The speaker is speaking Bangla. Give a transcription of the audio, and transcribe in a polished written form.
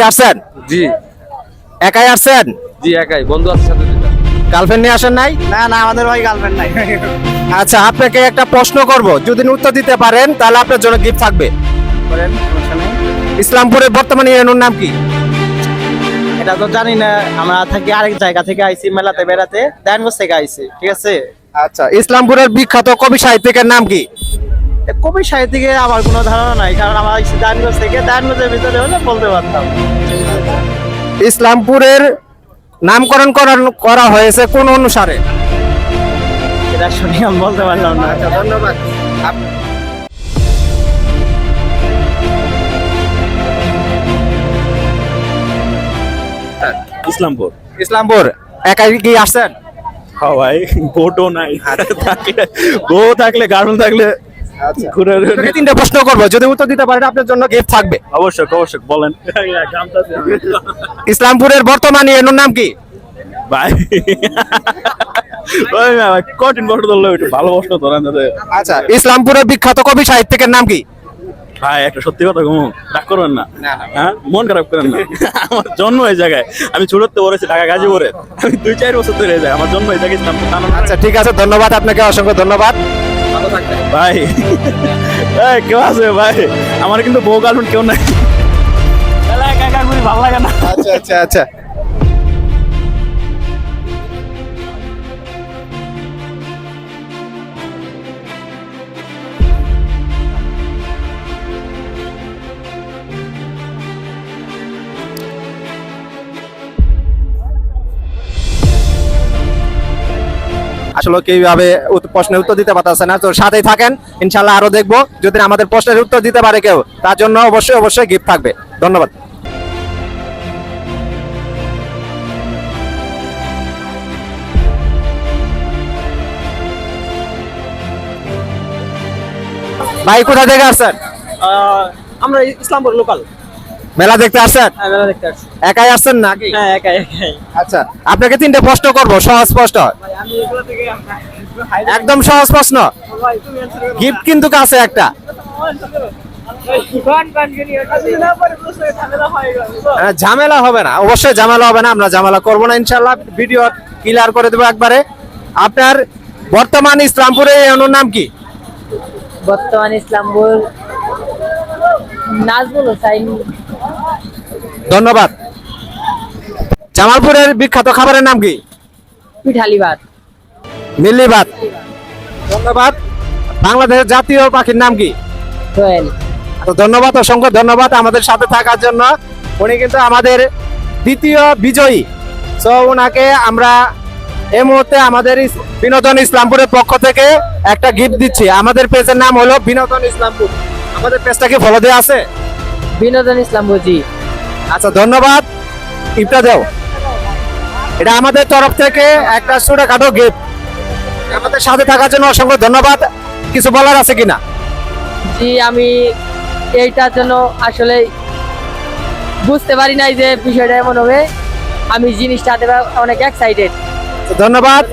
আসছেন? জি একাই আসছেন? জি একাই বন্ধু আছে সাথে দুইটা। গার্লফ্রেন্ড নিয়ে আসেন নাই? না না আমাদের ভাই গার্লফ্রেন্ড নাই। আচ্ছা, আপনাকে একটা প্রশ্ন করব, যদি উত্তর দিতে পারেন তাহলে আপনার জন্য গিফট থাকবে। বলেন, সমস্যা নেই। ইসলামপুরের বর্তমানে ইউনিয়নের নাম কি? এটা তো জানি না, আমরা থাকি আরেক জায়গা থেকে আইছি, মেলাতে বেড়াতে দায়নগঞ্জ থেকে আইছি, ঠিক আছে। আচ্ছা, ইসলামপুরের বিখ্যাত কবি সাহিত্যিকের নাম কি? এ কবি সাহিত্যিকে আমার কোনো ধারণা নাই, কারণ আমরা আইছি দায়নগঞ্জ থেকে, দায়নগঞ্জের ভিতরে হলে বলতে পারতাম। ইসলামপুরের নামকরণ করা হয়েছে কোন অনুসারে? এটা শুনে আমি বলতে পারলাম না। আচ্ছা, ধন্যবাদ। ইসলামপুর। ইসলামপুর একাই কি আসছেন? হ্যাঁ ভাই, বোটও নাই, বউ থাকলে গার্লফ্রেন্ড থাকলে ঘুরে আপনাকে তিনটা প্রশ্ন করব, যদি উত্তর দিতে পারেন আপনার জন্য গিফট থাকবে। অবশ্যই অবশ্যই বলেন। ইসলামপুরের বর্তমানে ইউনিয়নের নাম কি? ভাই ওই না ভাই, কঠিন প্রশ্ন ধরলো, একটু ভালো প্রশ্ন ধরেন যাতে। আচ্ছা, ইসলামপুরের বিখ্যাত কবি সাহিত্যিকের নাম কি? ভাই একটা সত্যি কথা কম, রাগ করবেন না, হ্যাঁ মন খারাপ করেন না। আমার জন্ম এই জায়গায়, আমি ছোটতে পড়েছি ঢাকা গাজীপুরে, আমি 2-4 বছর ধরে যাই, আমার জন্ম এই জায়গায় ইসলামপুর। আচ্ছা, ঠিক আছে, ধন্যবাদ আপনাকে, অসংখ্য ধন্যবাদ। ভাই এই কেউ আছে ভাই? আমার কিন্তু বউ গার্লফ্রেন্ড কেউ নাই, একা একা ঘুরি, ভালো লাগে না। আচ্ছা আচ্ছা আচ্ছা। আসলে কিভাবে প্রশ্নের উত্তর দিতে পারতেছে না, তো সাথেই থাকেন, ইনশাল্লাহ আরো দেখবো। যদি আমাদের প্রশ্নের উত্তর দিতে পারে কেউ, তার জন্য অবশ্যই অবশ্যই গিফট থাকবে। ধন্যবাদ। ভাই, কোথা থেকে আসছেন? আমরা ইসলামপুর লোকাল। মেলা দেখতে আসছেন? মেলা দেখতে আসছি। একাই আসছেন নাকি? হ্যাঁ, একাই একাই। আচ্ছা, আপনাকে তিনটে প্রশ্ন করবো, সহজ প্রশ্ন, ভাই আমি এগুলো থেকে একদম সহজ প্রশ্ন। ভাই তুমি অ্যানসার করো। গিফট কিন্তু কাছে একটা। ঝামেলা হবে না, অবশ্যই ঝামেলা হবে না, আমরা ঝামেলা করবো না, ইনশাল্লাহ ভিডিও ক্লিয়ার করে দেবো একবারে। আপনার বর্তমান ইসলামপুরে এর নাম কি? বর্তমান ইসলামপুর নাজমুল হোসাইন। ধন্যবাদ। জামালপুরের বিখ্যাত খাবারের নাম কি? পিঠালি ভাত। মিল্লি ভাত। ধন্যবাদ। বাংলাদেশের জাতীয় পাখির নাম কি? দোয়েল। তো ধন্যবাদ, অসংখ্য ধন্যবাদ আমাদের সাথে থাকার জন্য। উনি কিন্তু আমাদের দ্বিতীয় বিজয়ী, তো ওনাকে আমরা এই মুহূর্তে আমাদের বিনোদন ইসলামপুরের পক্ষ থেকে একটা গিফট দিচ্ছি। আমাদের পেজের নাম হলো বিনোদন ইসলামপুর। আমাদের পেজটা কি ফলো দেওয়া আছে? বিনোদন ইসলামপুর, জি। আচ্ছা, ধন্যবাদ। টিপটা দাও। এটা আমাদের তরফ থেকে একটা ছোটখাটো গিফট। আমাদের সাথে থাকার জন্য অসংখ্য ধন্যবাদ। কিছু বলার আছে কিনা? জি, আমি এইটার জন্য আসলে বুঝতে পারি নাই যে বিষয়টা এমন হবে। আমি জিনিসটা অনেক এক্সাইটেড। ধন্যবাদ।